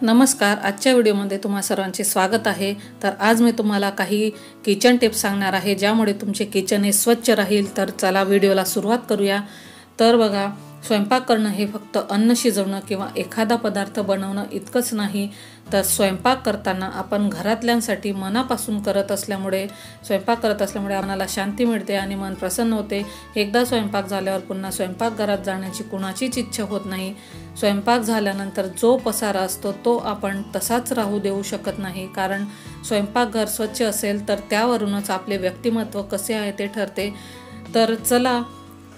नमस्कार. आजच्या व्हिडिओमध्ये तुम्हा सर्वांचे स्वागत आहे. तर आज मी तुम्हाला काही किचन टिप्स सांगणार आहे ज्यामुळे तुमचे किचन हे स्वच्छ राहील. तर चला व्हिडिओला सुरुवात करूया. तर बघा, स्वयंपाक करणं हे फक्त अन्न शिजवणं किंवा एखादा पदार्थ बनवणं इतकंच नाही, तर स्वयंपाक करताना आपण घरातल्यांसाठी मनापासून करत असल्यामुळे मनाला शांती मिळते आणि मन प्रसन्न होते. एकदा स्वयंपाक झाल्यावर पुन्हा स्वयंपाकघरात जाण्याची कुणाचीच इच्छा होत नाही. स्वयंपाक झाल्यानंतर जो पसारा असतो तो आपण तसाच राहू देऊ शकत नाही, कारण स्वयंपाकघर स्वच्छ असेल तर त्यावरूनच आपले व्यक्तिमत्व कसे आहे ते ठरते. तर चला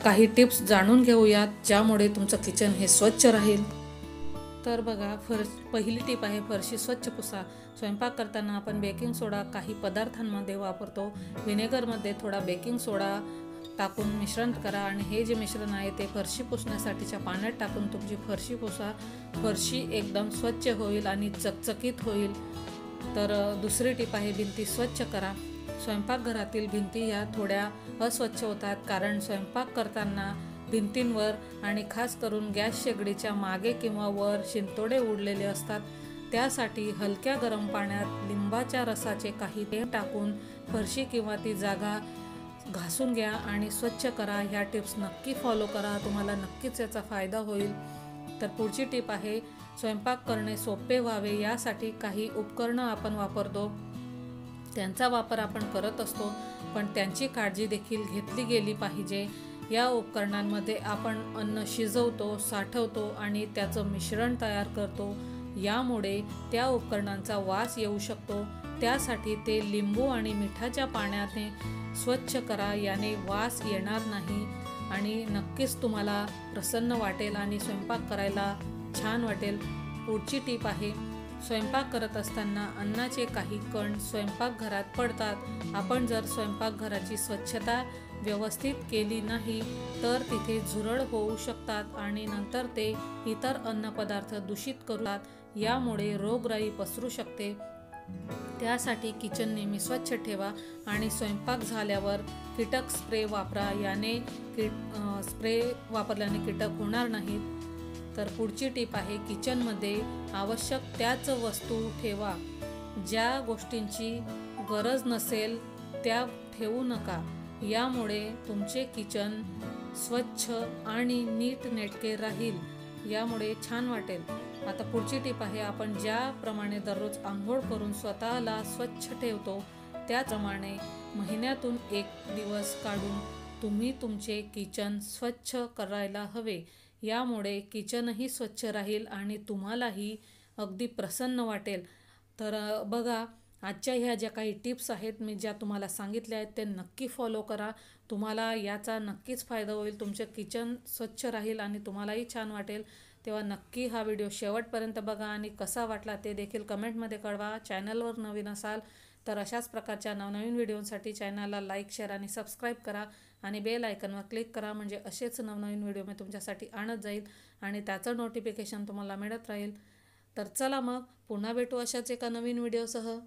काही टिप्स जाणून घेऊयात ज्यामुळे तुमचं किचन हे स्वच्छ राहील. तर बघा, पहिली टिप आहे फरशी स्वच्छ पुसा. स्वयंपाक करताना आपण बेकिंग सोडा काही पदार्थांमध्ये वापरतो. व्हिनेगरमध्ये थोडा बेकिंग सोडा टाकून मिश्रण करा आणि हे जे मिश्रण आहे ते फरशी पुसण्यासाठीच्या पाण्यात टाकून तुमची फरशी पुसा. फरशी एकदम स्वच्छ होईल आणि चकचकीत होईल. तर दुसरी टिप आहे भिंती स्वच्छ करा. स्वयंपाकघरातील भिंती ह्या थोड्या अस्वच्छ होतात कारण स्वयंपाक करताना भिंतींवर आणि खास करून गॅस शेगडीच्या मागे किंवा वर शिंतोडे उडलेले असतात. त्यासाठी हलक्या गरम पाण्यात लिंबाच्या रसाचे काही थेंब टाकून फरशी किंवा ती जागा घासून घ्या आणि स्वच्छ करा. ह्या टिप्स नक्की फॉलो करा, तुम्हाला नक्कीच याचा फायदा होईल. तर पुढची टिप आहे स्वयंपाक करणे सोपे व्हावे यासाठी काही उपकरणं आपण वापरतो. त्यांचा वापर आपण करत असतो, पण त्यांची काळजी देखील घेतली गेली पाहिजे. या उपकरणांमध्ये आपण अन्न शिजवतो, साठवतो आणि त्याचं मिश्रण तयार करतो. यामुळे त्या उपकरणांचा वास येऊ शकतो. त्यासाठी ते लिंबू आणि मिठाच्या पाण्याने स्वच्छ करा. याने वास येणार नाही आणि नक्कीच तुम्हाला प्रसन्न वाटेल आणि स्वयंपाक करायला छान वाटेल. पुढची टिप आहे स्वयंपाक करत असताना अन्नाचे काही कण स्वयंपाकघरात पडतात. आपण जर स्वयंपाकघराची स्वच्छता व्यवस्थित केली नाही तर तिथे झुरळ होऊ शकतात आणि नंतर ते इतर अन्नपदार्थ दूषित करतात. यामुळे रोगराई पसरू शकते. त्यासाठी किचन नेहमी स्वच्छ ठेवा आणि स्वयंपाक झाल्यावर कीटक स्प्रे वापरा. याने स्प्रे वापरल्याने कीटक होणार नाहीत. तर पुढची टिप आहे किचनमध्ये आवश्यक त्याच वस्तू ठेवा. ज्या गोष्टींची गरज नसेल त्या ठेवू नका. यामुळे तुमचे किचन स्वच्छ आणि नीटनेटके राहील. यामुळे छान वाटेल. आता पुढची टिप आहे आपण ज्याप्रमाणे दररोज आंघोळ करून स्वतःला स्वच्छ ठेवतो त्याप्रमाणे महिन्यातून एक दिवस काढून तुम्ही तुमचे किचन स्वच्छ करायला हवे. यामुळे किचनही स्वच्छ राहील आणि तुम्हालाही अगदी प्रसन्न वाटेल. तर बघा, आजच्या ह्या ज्या काही टिप्स आहेत मी ज्या तुम्हाला सांगितल्या आहेत ते नक्की फॉलो करा. तुम्हाला याचा नक्कीच फायदा होईल. तुमचे किचन स्वच्छ राहील आणि तुम्हालाही छान वाटेल. तेव्हा नक्की हा व्हिडिओ शेवटपर्यंत बघा आणि कसा वाटला ते देखील कमेंटमध्ये कळवा. चॅनलवर नवीन असाल तर अशाच प्रकारच्या नवनवीन व्हिडिओसाठी चॅनलला लाईक, शेअर आणि सबस्क्राईब करा आणि बेल आयकॉनवर क्लिक करा, म्हणजे असेच नवनवीन व्हिडिओ मी तुमच्यासाठी आणत जाईल आणि त्याचं नोटिफिकेशन तुम्हाला मिळत राहील. तर चला मग पुन्हा भेटू अशाच एका नवीन व्हिडिओसह.